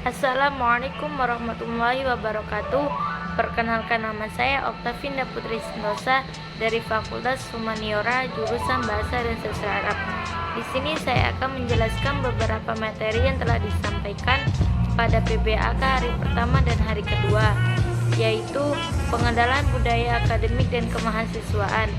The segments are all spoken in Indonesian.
Assalamualaikum warahmatullahi wabarakatuh. Perkenalkan, nama saya Oktavinda Putri Sentosa dari Fakultas Humaniora jurusan Bahasa dan Sastra Arab. Di sini saya akan menjelaskan beberapa materi yang telah disampaikan pada PBAK hari pertama dan hari kedua, yaitu pengenalan budaya akademik dan kemahasiswaan.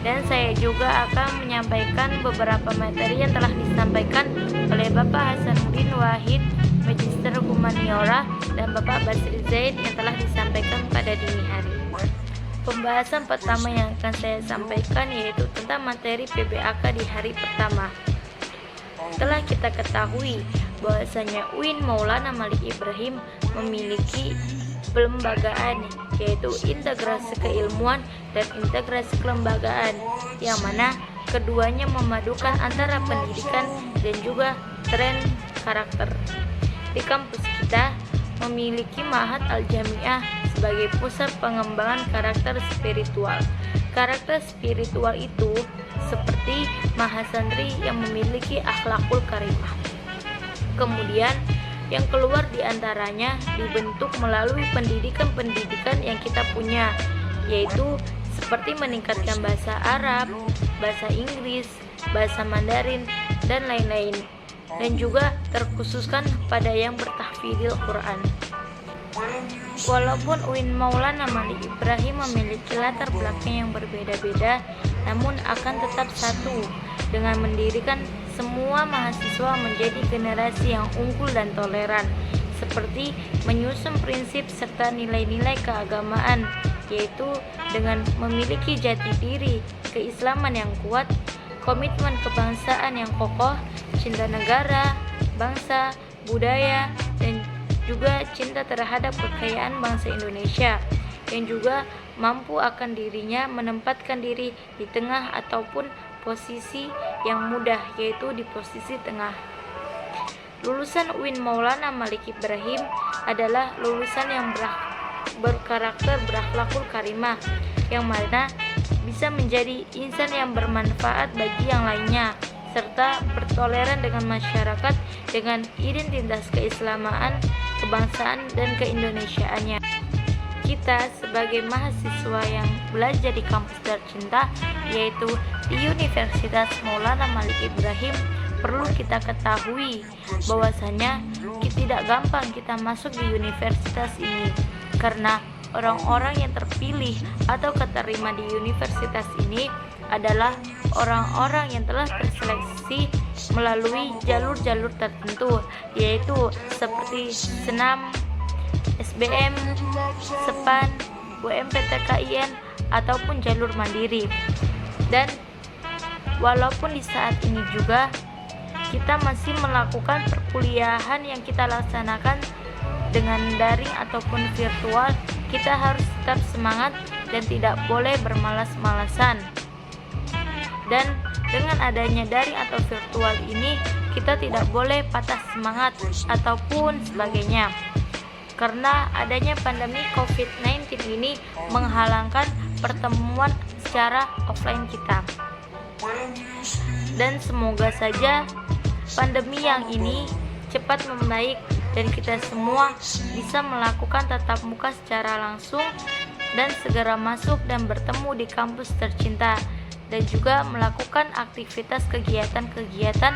Dan saya juga akan menyampaikan beberapa materi yang telah disampaikan oleh Bapak Hasanuddin Wahid, Magister Humaniora, dan Bapak Basri Zaid yang telah disampaikan pada dini hari. Pembahasan pertama yang akan saya sampaikan yaitu tentang materi PBAK di hari pertama. Telah kita ketahui bahwasanya UIN Maulana Malik Ibrahim memiliki pelembagaan, yaitu integrasi keilmuan dan integrasi kelembagaan, yang mana keduanya memadukan antara pendidikan dan juga tren karakter. Di kampus kita memiliki Ma'had Al-Jami'ah sebagai pusat pengembangan karakter spiritual. Karakter spiritual itu seperti mahasantri yang memiliki akhlakul karimah. Kemudian yang keluar diantaranya dibentuk melalui pendidikan-pendidikan yang kita punya, yaitu seperti meningkatkan bahasa Arab, bahasa Inggris, bahasa Mandarin, dan lain-lain, dan juga terkhususkan pada yang bertahfidzil Quran. Walaupun UIN Maulana Malik Ibrahim memiliki latar belakang yang berbeda-beda, namun akan tetap satu dengan mendirikan semua mahasiswa menjadi generasi yang unggul dan toleran, seperti menyusun prinsip serta nilai-nilai keagamaan, yaitu dengan memiliki jati diri keislaman yang kuat, komitmen kebangsaan yang kokoh, cinta negara, bangsa, budaya, dan juga cinta terhadap kekayaan bangsa Indonesia, yang juga mampu akan dirinya menempatkan diri di tengah ataupun posisi yang mudah, yaitu di posisi tengah. Lulusan UIN Maulana Malik Ibrahim adalah lulusan yang berkarakter berakhlakul karimah, yang mana bisa menjadi insan yang bermanfaat bagi yang lainnya, serta bertoleran dengan masyarakat dengan identitas keislaman, kebangsaan, dan keindonesiaannya. Kita sebagai mahasiswa yang belajar di kampus tercinta, yaitu di Universitas Maulana Malik Ibrahim, perlu kita ketahui bahwasanya tidak gampang kita masuk di universitas ini, karena orang-orang yang terpilih atau keterima di universitas ini adalah orang-orang yang telah terseleksi melalui jalur-jalur tertentu, yaitu seperti senam, SBM, SEPAN, UMPTKIN, ataupun jalur mandiri. Dan walaupun di saat ini juga kita masih melakukan perkuliahan yang kita laksanakan dengan daring ataupun virtual, kita harus tetap semangat dan tidak boleh bermalas-malasan. Dan dengan adanya daring atau virtual ini, kita tidak boleh patah semangat ataupun sebagainya, karena adanya pandemi COVID-19 ini menghalangkan pertemuan secara offline kita. Dan semoga saja pandemi yang ini cepat membaik dan kita semua bisa melakukan tatap muka secara langsung dan segera masuk dan bertemu di kampus tercinta, dan juga melakukan aktivitas kegiatan-kegiatan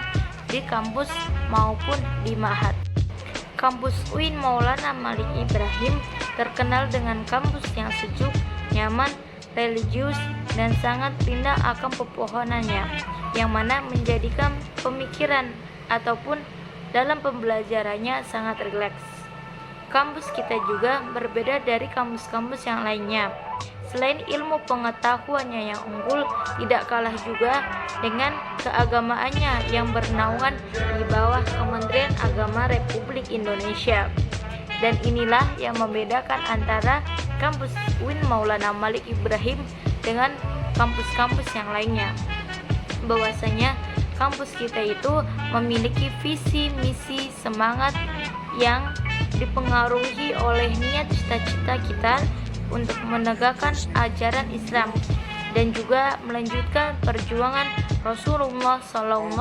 di kampus maupun di Ma'had. Kampus UIN Maulana Malik Ibrahim terkenal dengan kampus yang sejuk, nyaman, religius, dan sangat pindah akan pepohonannya, yang mana menjadikan pemikiran ataupun dalam pembelajarannya sangat rileks. Kampus kita juga berbeda dari kampus-kampus yang lainnya. Selain ilmu pengetahuannya yang unggul, tidak kalah juga dengan keagamaannya yang bernaungan di bawah Kementerian Agama Republik Indonesia. Dan inilah yang membedakan antara kampus UIN Maulana Malik Ibrahim dengan kampus-kampus yang lainnya, bahwasanya kampus kita itu memiliki visi, misi, semangat yang dipengaruhi oleh niat cita-cita kita untuk menegakkan ajaran Islam dan juga melanjutkan perjuangan Rasulullah SAW,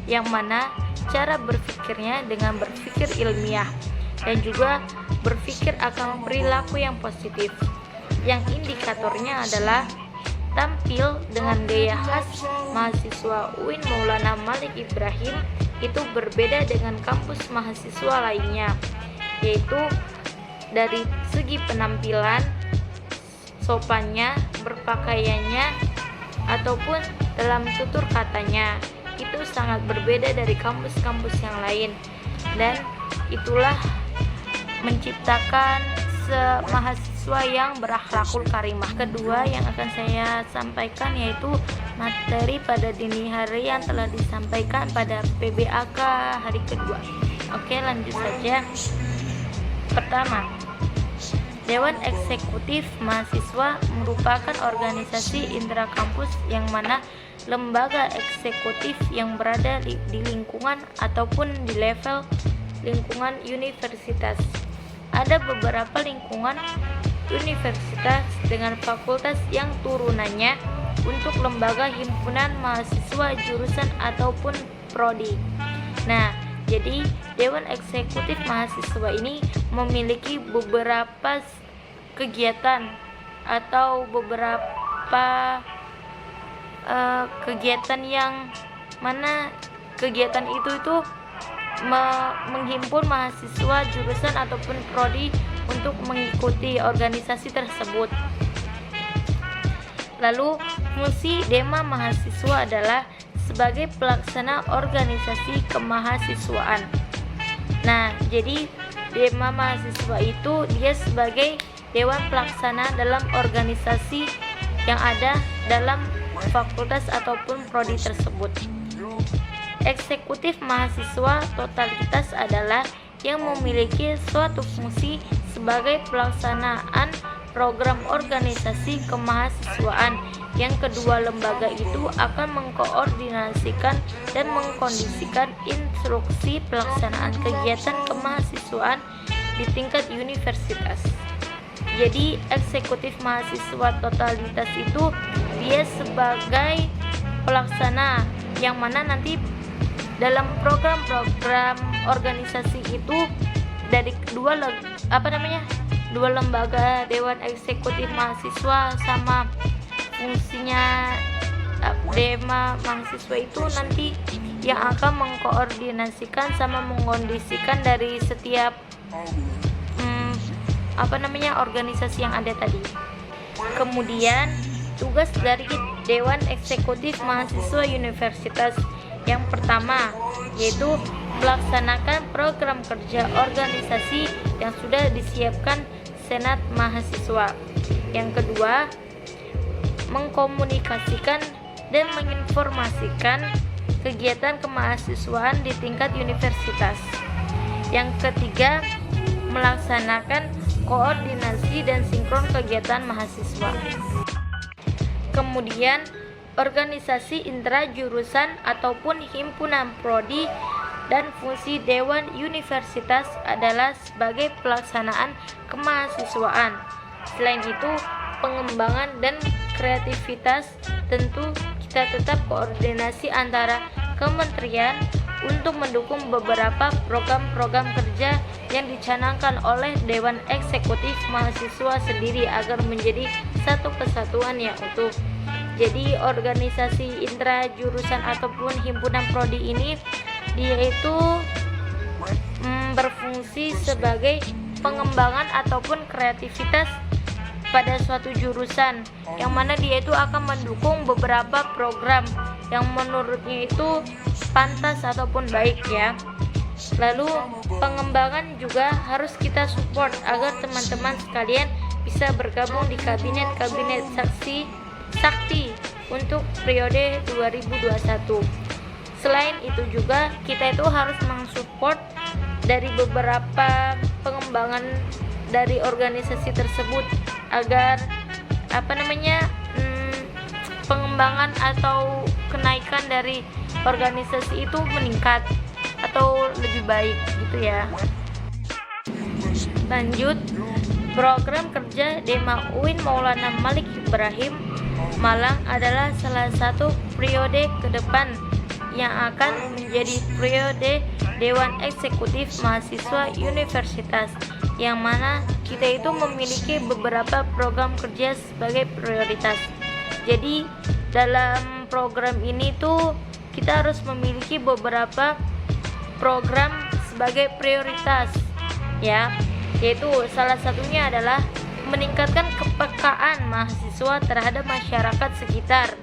yang mana cara berpikirnya dengan berpikir ilmiah dan juga berpikir akan perilaku yang positif. Yang indikatornya adalah tampil dengan gaya khas mahasiswa UIN Maulana Malik Ibrahim itu berbeda dengan kampus mahasiswa lainnya, yaitu dari segi penampilan, sopannya, berpakaiannya, ataupun dalam tutur katanya. Itu sangat berbeda dari kampus-kampus yang lain, dan itulah menciptakan mahasiswa yang berakhlakul karimah. Kedua yang akan saya sampaikan yaitu materi pada dini hari yang telah disampaikan pada PBAK hari kedua. Oke, lanjut saja. Pertama, Dewan Eksekutif Mahasiswa merupakan organisasi intrakampus yang mana lembaga eksekutif yang berada di lingkungan ataupun di level lingkungan universitas. Ada beberapa lingkungan universitas dengan fakultas yang turunannya untuk lembaga himpunan mahasiswa jurusan ataupun prodi. Nah, jadi Dewan Eksekutif Mahasiswa ini memiliki beberapa kegiatan atau beberapa kegiatan yang mana kegiatan itu menghimpun mahasiswa jurusan ataupun prodi untuk mengikuti organisasi tersebut. Lalu fungsi Dema mahasiswa adalah sebagai pelaksana organisasi kemahasiswaan. Nah, jadi Dema mahasiswa itu dia sebagai dewan pelaksana dalam organisasi yang ada dalam fakultas ataupun prodi tersebut. Eksekutif mahasiswa totalitas adalah yang memiliki suatu fungsi sebagai pelaksanaan program organisasi kemahasiswaan. Yang kedua, lembaga itu akan mengkoordinasikan dan mengkondisikan instruksi pelaksanaan kegiatan kemahasiswaan di tingkat universitas. Jadi eksekutif mahasiswa totalitas itu dia sebagai pelaksana yang mana nanti dalam program-program organisasi itu dari dua lembaga Dewan Eksekutif Mahasiswa sama fungsinya Dema mahasiswa itu nanti yang akan mengkoordinasikan sama mengkondisikan dari setiap organisasi yang ada tadi. Kemudian tugas dari Dewan Eksekutif Mahasiswa Universitas yang pertama yaitu melaksanakan program kerja organisasi yang sudah disiapkan Senat Mahasiswa. Yang kedua, mengkomunikasikan dan menginformasikan kegiatan kemahasiswaan di tingkat universitas. Yang ketiga, melaksanakan koordinasi dan sinkron kegiatan mahasiswa. Kemudian, organisasi intrajurusan ataupun himpunan prodi dan fungsi Dewan Universitas adalah sebagai pelaksanaan kemahasiswaan. Selain itu, pengembangan dan kreativitas tentu kita tetap koordinasi antara kementerian untuk mendukung beberapa program-program kerja yang dicanangkan oleh Dewan Eksekutif Mahasiswa sendiri agar menjadi satu kesatuan yang utuh. Jadi organisasi intrajurusan ataupun himpunan prodi ini dia itu berfungsi sebagai pengembangan ataupun kreativitas pada suatu jurusan yang mana dia itu akan mendukung beberapa program yang menurutnya itu pantas ataupun baik ya. Lalu pengembangan juga harus kita support agar teman-teman sekalian bisa bergabung di kabinet sakti untuk periode 2021. Selain itu juga kita itu harus mensupport dari beberapa pengembangan dari organisasi tersebut agar pengembangan atau kenaikan dari organisasi itu meningkat atau lebih baik gitu ya. Lanjut, program kerja Dema UIN Maulana Malik Ibrahim Malang adalah salah satu periode ke depan yang akan menjadi periode Dewan Eksekutif Mahasiswa Universitas, yang mana kita itu memiliki beberapa program kerja sebagai prioritas. Jadi dalam program ini tuh kita harus memiliki beberapa program sebagai prioritas ya, yaitu salah satunya adalah meningkatkan kepekaan mahasiswa terhadap masyarakat sekitar,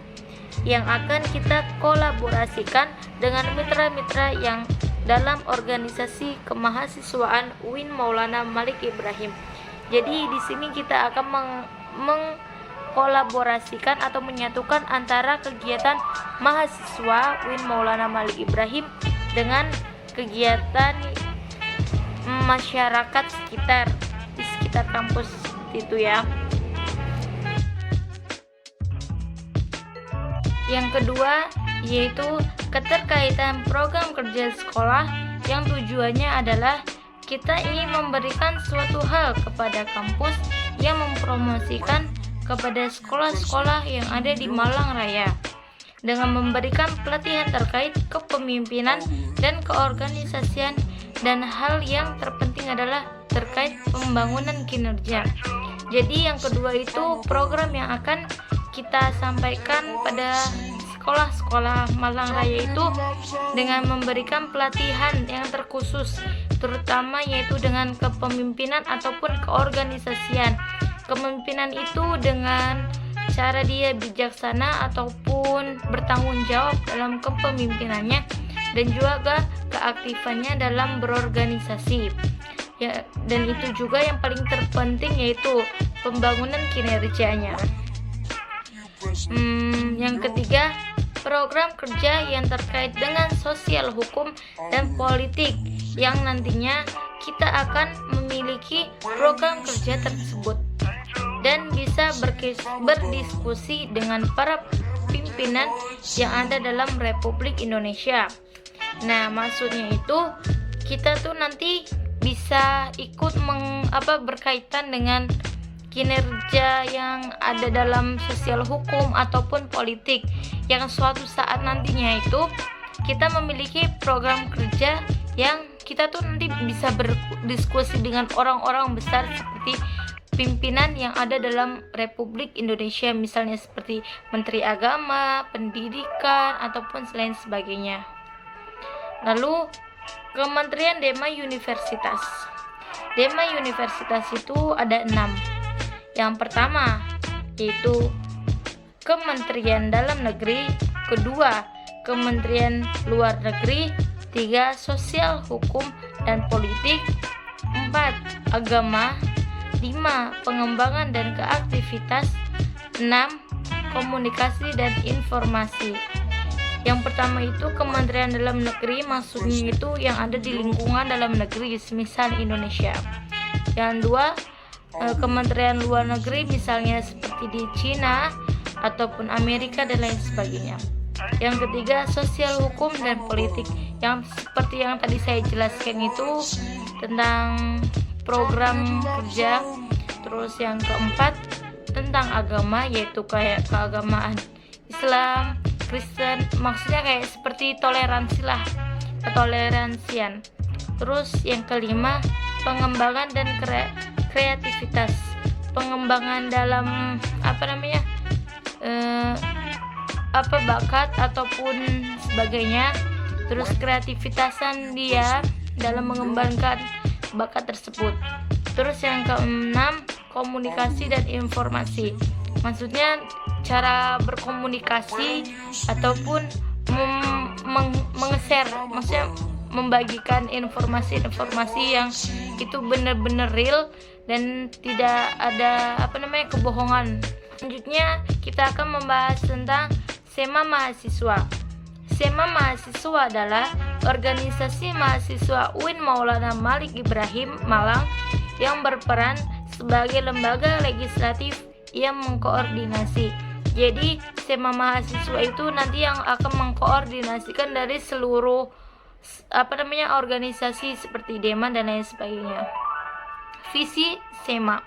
yang akan kita kolaborasikan dengan mitra-mitra yang dalam organisasi kemahasiswaan UIN Maulana Malik Ibrahim. Jadi di sini kita akan mengkolaborasikan atau menyatukan antara kegiatan mahasiswa UIN Maulana Malik Ibrahim dengan kegiatan masyarakat sekitar di sekitar kampus itu ya. Yang kedua yaitu keterkaitan program kerja sekolah, yang tujuannya adalah kita ingin memberikan suatu hal kepada kampus yang mempromosikan kepada sekolah-sekolah yang ada di Malang Raya dengan memberikan pelatihan terkait kepemimpinan dan keorganisasian, dan hal yang terpenting adalah terkait pembangunan kinerja. Jadi yang kedua itu program yang akan kita sampaikan pada sekolah-sekolah Malang Raya itu dengan memberikan pelatihan yang terkhusus, terutama yaitu dengan kepemimpinan ataupun keorganisasian. Kepemimpinan itu dengan cara dia bijaksana ataupun bertanggung jawab dalam kepemimpinannya, dan juga keaktifannya dalam berorganisasi ya, dan itu juga yang paling terpenting yaitu pembangunan kinerjanya. Yang ketiga, program kerja yang terkait dengan sosial hukum dan politik, yang nantinya kita akan memiliki program kerja tersebut dan bisa berdiskusi dengan para pimpinan yang ada dalam Republik Indonesia. Nah, maksudnya itu kita tuh nanti bisa ikut berkaitan dengan kinerja yang ada dalam sosial hukum ataupun politik, yang suatu saat nantinya itu kita memiliki program kerja yang kita tuh nanti bisa berdiskusi dengan orang-orang besar seperti pimpinan yang ada dalam Republik Indonesia, misalnya seperti Menteri Agama, Pendidikan, ataupun selain sebagainya. Lalu Kementerian Dema Universitas. Dema Universitas itu ada 6. Yang pertama yaitu Kementerian Dalam Negeri, kedua Kementerian Luar Negeri, 3 Sosial Hukum dan Politik, 4 Agama, 5 Pengembangan dan Keaktivitas, 6 Komunikasi dan Informasi. Yang pertama itu Kementerian Dalam Negeri, maksudnya itu yang ada di lingkungan dalam negeri, semisal Indonesia. Yang dua Kementerian Luar Negeri, misalnya seperti di Cina ataupun Amerika dan lain sebagainya. Yang ketiga Sosial Hukum dan Politik, yang seperti yang tadi saya jelaskan itu tentang program kerja. Terus yang keempat tentang agama, yaitu kayak keagamaan Islam, Kristen, maksudnya kayak seperti toleransi lah, ketoleransian. Terus yang kelima pengembangan dan kreativitas, pengembangan dalam bakat ataupun sebagainya. Terus kreativitasan dia dalam mengembangkan bakat tersebut. Terus yang keenam komunikasi dan informasi, maksudnya cara berkomunikasi ataupun meng-share, maksudnya membagikan informasi-informasi yang itu benar-benar real dan tidak ada kebohongan. Selanjutnya kita akan membahas tentang SEMA Mahasiswa. SEMA Mahasiswa adalah organisasi mahasiswa UIN Maulana Malik Ibrahim Malang yang berperan sebagai lembaga legislatif yang mengkoordinasi. Jadi SEMA Mahasiswa itu nanti yang akan mengkoordinasikan dari seluruh organisasi seperti DEMA dan lain sebagainya. Visi SEMA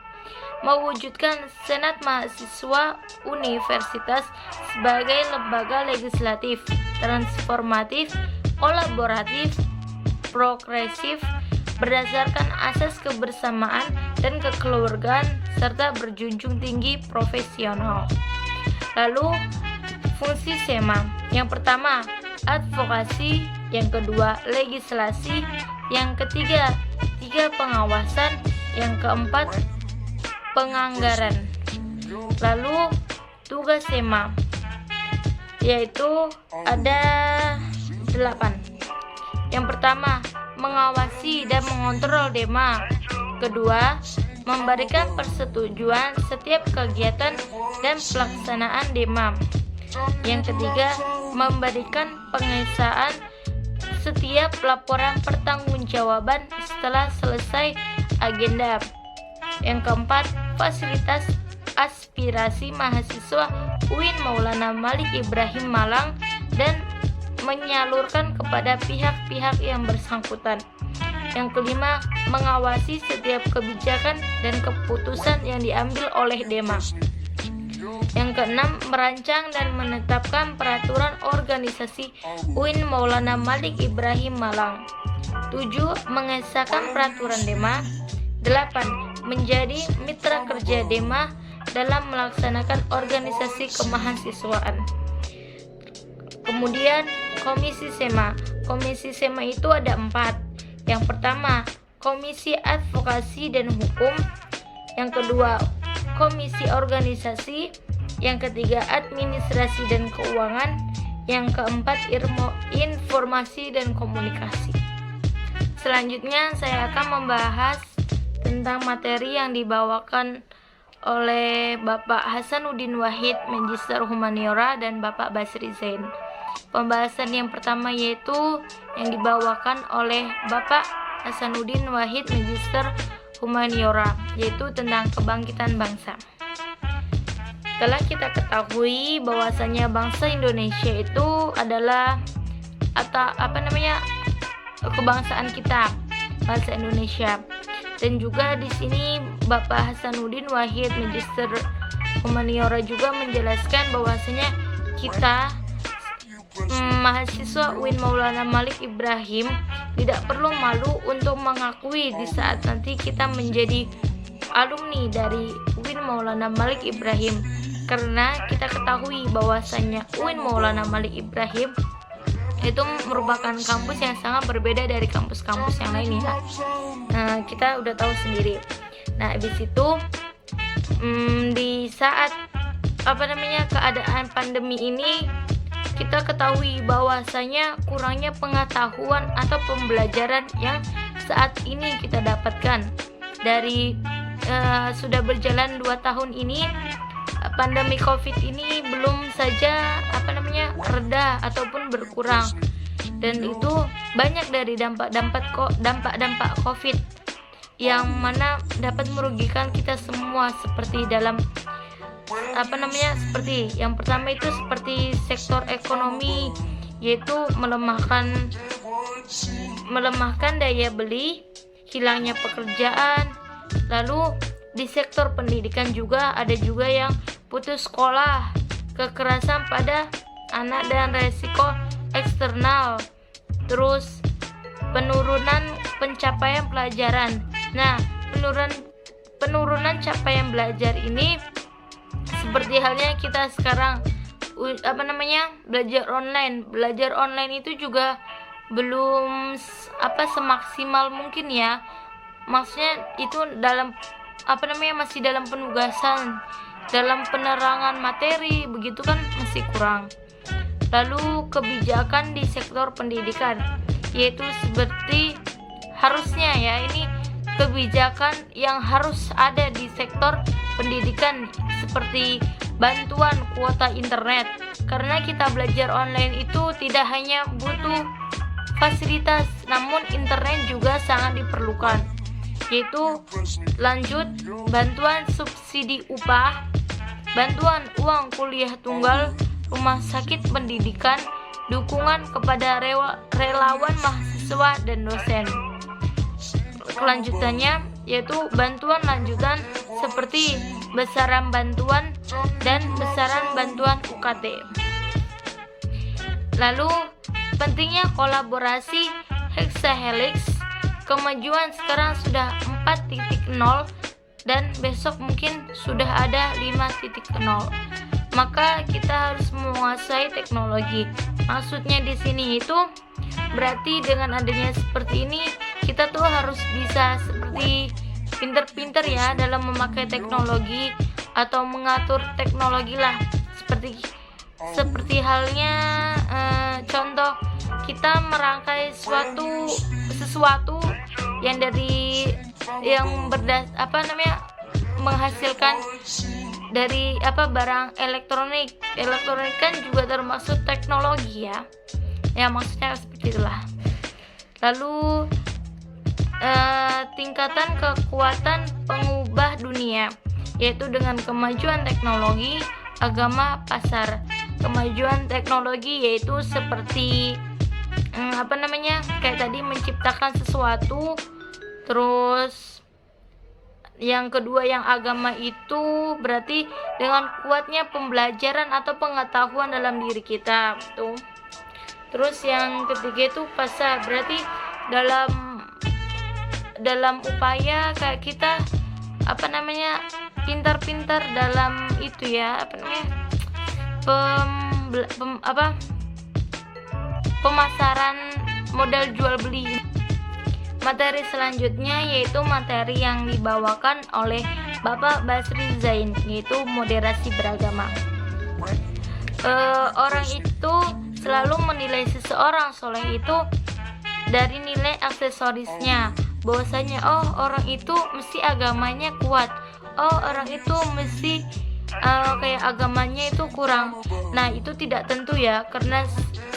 mewujudkan Senat Mahasiswa Universitas sebagai lembaga legislatif transformatif, kolaboratif, progresif, berdasarkan asas kebersamaan dan kekeluargaan, serta berjunjung tinggi profesional. Lalu, fungsi SEMA. Yang pertama, advokasi. Yang kedua, legislasi. Yang ketiga, pengawasan. Yang keempat, penganggaran. Lalu, tugas SEMA yaitu ada 8. Yang pertama, mengawasi dan mengontrol DEMA. Kedua, memberikan persetujuan setiap kegiatan dan pelaksanaan DEMA. Yang ketiga, memberikan pengesahan setiap laporan pertanggungjawaban setelah selesai agenda. Yang keempat, fasilitas aspirasi mahasiswa UIN Maulana Malik Ibrahim Malang dan menyalurkan kepada pihak-pihak yang bersangkutan. Yang kelima, mengawasi setiap kebijakan dan keputusan yang diambil oleh DEMA. Yang keenam, merancang dan menetapkan peraturan organisasi UIN Maulana Malik Ibrahim Malang. 7. Mengesahkan peraturan DEMA. 8. Menjadi mitra kerja DEMA dalam melaksanakan organisasi kemahasiswaan. Kemudian Komisi SEMA. Komisi SEMA itu ada 4. Yang pertama, Komisi Advokasi dan Hukum. Yang kedua, Komisi Organisasi. Yang ketiga, Administrasi dan Keuangan. Yang keempat, Informasi dan Komunikasi. Selanjutnya saya akan membahas tentang materi yang dibawakan oleh Bapak Hasanuddin Wahid, Magister Humaniora, dan Bapak Basri Zain. Pembahasan yang pertama yaitu yang dibawakan oleh Bapak Hasanuddin Wahid, Magister Humaniora, yaitu tentang kebangkitan bangsa. Setelah kita ketahui bahwasanya bangsa Indonesia itu adalah kebangsaan kita, bangsa Indonesia. Dan juga di sini Bapak Hasanuddin Wahid, Magister Humaniora juga menjelaskan bahwasanya kita mahasiswa UIN Maulana Malik Ibrahim tidak perlu malu untuk mengakui di saat nanti kita menjadi alumni dari UIN Maulana Malik Ibrahim, karena kita ketahui bahwasanya UIN Maulana Malik Ibrahim itu merupakan kampus yang sangat berbeda dari kampus-kampus yang lainnya. Nah, kita udah tahu sendiri. Nah, habis itu di saat keadaan pandemi ini, kita ketahui bahwasanya kurangnya pengetahuan atau pembelajaran yang saat ini kita dapatkan dari sudah berjalan 2 tahun ini. Pandemi COVID ini belum saja reda ataupun berkurang, dan itu banyak dari dampak COVID yang mana dapat merugikan kita semua, seperti dalam seperti yang pertama itu seperti sektor ekonomi, yaitu melemahkan daya beli, hilangnya pekerjaan. Lalu di sektor pendidikan juga ada juga yang putus sekolah, kekerasan pada anak dan resiko eksternal, terus penurunan pencapaian pelajaran. Nah, penurunan capaian belajar ini seperti halnya kita sekarang belajar online itu juga belum semaksimal mungkin ya. Maksudnya itu masih dalam penugasan, dalam penerangan materi, begitu kan masih kurang. Lalu kebijakan di sektor pendidikan, yaitu seperti harusnya ya, ini kebijakan yang harus ada di sektor pendidikan seperti bantuan kuota internet, karena kita belajar online itu tidak hanya butuh fasilitas, namun internet juga sangat diperlukan. Yaitu lanjut, bantuan subsidi upah, bantuan uang kuliah tunggal, rumah sakit pendidikan, dukungan kepada relawan mahasiswa dan dosen. Kelanjutannya yaitu bantuan lanjutan seperti besaran bantuan dan besaran bantuan UKT. Lalu pentingnya kolaborasi hexahelix. Kemajuan sekarang sudah 4.0 dan besok mungkin sudah ada 5.0. Maka kita harus menguasai teknologi. Maksudnya di sini itu berarti dengan adanya seperti ini kita tuh harus bisa seperti pinter-pinter ya dalam memakai teknologi atau mengatur teknologi lah. Seperti halnya contoh kita merangkai sesuatu yang menghasilkan dari barang elektronik kan juga termasuk teknologi ya maksudnya seperti itulah. Lalu tingkatan kekuatan pengubah dunia, yaitu dengan kemajuan teknologi, agama, pasar. Kemajuan teknologi yaitu seperti kayak tadi menciptakan sesuatu. Terus yang kedua yang agama itu berarti dengan kuatnya pembelajaran atau pengetahuan dalam diri kita tuh. Terus yang ketiga itu pasar, berarti dalam upaya kayak kita pintar-pintar dalam itu ya pemasaran modal jual beli. Materi selanjutnya yaitu materi yang dibawakan oleh Bapak Basri Zain, yaitu moderasi beragama. Orang itu selalu menilai seseorang soleh itu dari nilai aksesorisnya, bahwasanya orang itu mesti agamanya kuat, orang itu mesti kayak agamanya itu kurang. Nah itu tidak tentu ya, karena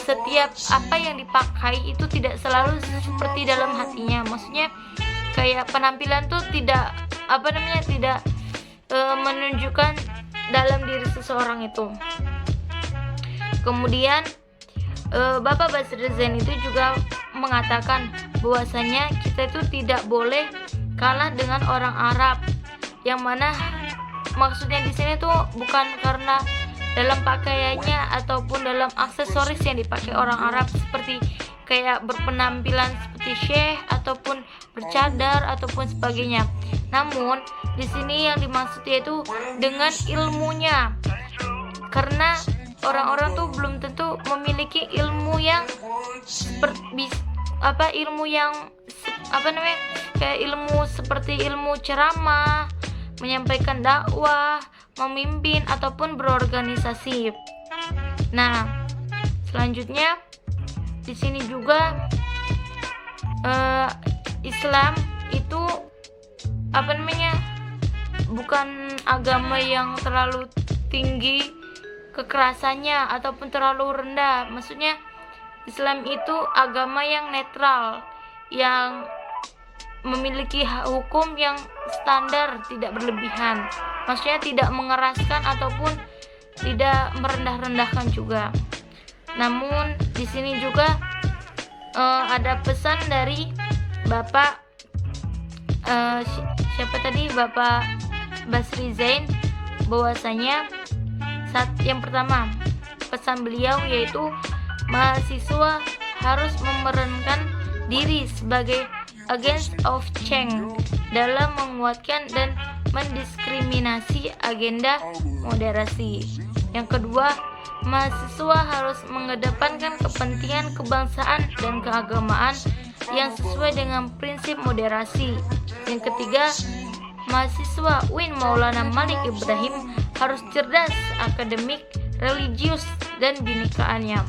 setiap apa yang dipakai itu tidak selalu seperti dalam hatinya. Maksudnya kayak penampilan tuh tidak menunjukkan dalam diri seseorang itu. Kemudian Bapak Basri Zain itu juga mengatakan bahwasanya kita itu tidak boleh kalah dengan orang Arab, yang mana maksudnya di sini tuh bukan karena dalam pakaiannya ataupun dalam aksesoris yang dipakai orang Arab seperti kayak berpenampilan seperti syekh ataupun bercadar ataupun sebagainya. Namun di sini yang dimaksud yaitu dengan ilmunya, karena orang-orang tuh belum tentu memiliki ilmu yang kayak ilmu seperti ilmu ceramah, menyampaikan dakwah, memimpin ataupun berorganisasi. Nah, selanjutnya di sini juga Islam itu bukan agama yang terlalu tinggi kekerasannya ataupun terlalu rendah. Maksudnya Islam itu agama yang netral, yang memiliki hukum yang standar, tidak berlebihan. Maksudnya tidak mengeraskan ataupun tidak merendah-rendahkan juga. Namun di sini juga ada pesan dari Bapak Bapak Basri Zain, bahwasanya yang pertama pesan beliau yaitu mahasiswa harus memerankan diri sebagai agents of change dalam menguatkan dan mendiskriminasi agenda moderasi. Yang kedua, mahasiswa harus mengedepankan kepentingan kebangsaan dan keagamaan yang sesuai dengan prinsip moderasi. Yang ketiga, mahasiswa UIN Maulana Malik Ibrahim harus cerdas akademik, religius, dan binekaannya.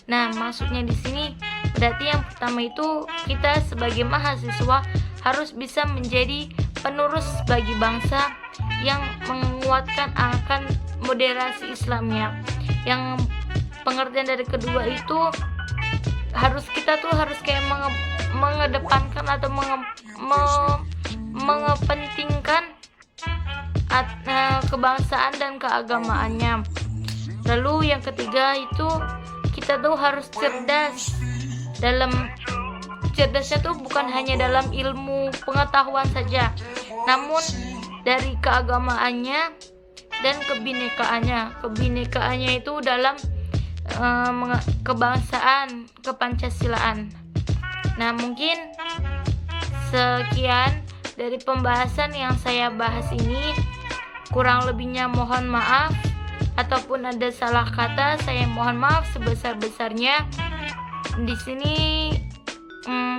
Nah, maksudnya di sini berarti yang pertama itu kita sebagai mahasiswa harus bisa menjadi penerus bagi bangsa yang menguatkan akan moderasi Islamnya. Yang pengertian dari kedua itu kita harus kayak mengedepankan atau mengepentingkan kebangsaan dan keagamaannya. Lalu yang ketiga itu kita tuh harus cerdas. Cerdasnya tuh bukan hanya dalam ilmu pengetahuan saja, namun dari keagamaannya dan kebinekaannya. Kebinekaannya itu dalam kebangsaan, kepancasilaan. Nah, mungkin sekian dari pembahasan yang saya bahas ini. Kurang lebihnya mohon maaf, ataupun ada salah kata saya mohon maaf sebesar-besarnya. Di sini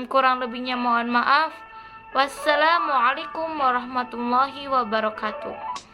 kurang lebihnya mohon maaf. Wassalamualaikum warahmatullahi wabarakatuh.